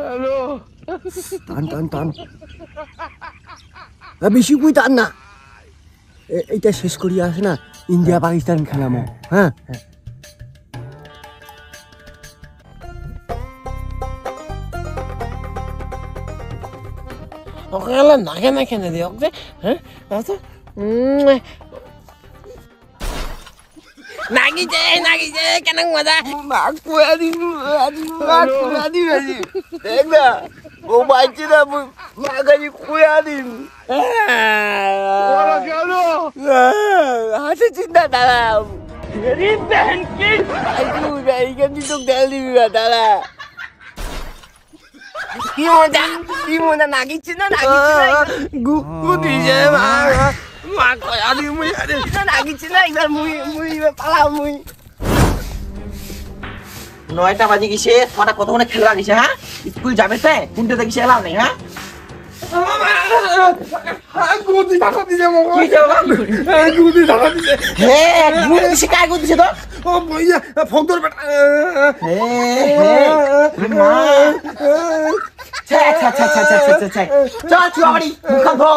hello টান টান টান বেশি কুই টান না এইটা শেষ করি আসে না ইন্ডিয়া পাকিস্তান খেলামো হ্যাঁ ওকে গেলে নাকে না খেনে দিই ওকে হ্যাঁ আচ্ছা নাগিছে কেন মজা মাকু আদি দেখ না ও বাইছে না মাগাজি কুয়া দিন কেন হাসে চিন্তা দাঁড়াও মেরি बहन की এইখান দিয়ে তোকে দেল দিবি না দাঁড়া কি মজা নাগিছে না গু দিছে মা কয়া দি মুই আরে নাগিছে না এবার মুই পালা মুই 9টা বাজে গেছে কটা কতক্ষণে খেলা গেছে হ্যাঁ স্কুল যাবে তে কোনটাতে গেছে এলাম নেই হ্যাঁ গুদি ঢাকা দিছে মো কি যাবা গুদি ঢাকা দিছে হে গুড দিছে কাই গুড দিছে তো ও বইয়া ফোন ধর বেটা হে মা ছে ছে ছে ছে ছে ছে ছে চল চুয়াবাড়ি মুখ ধো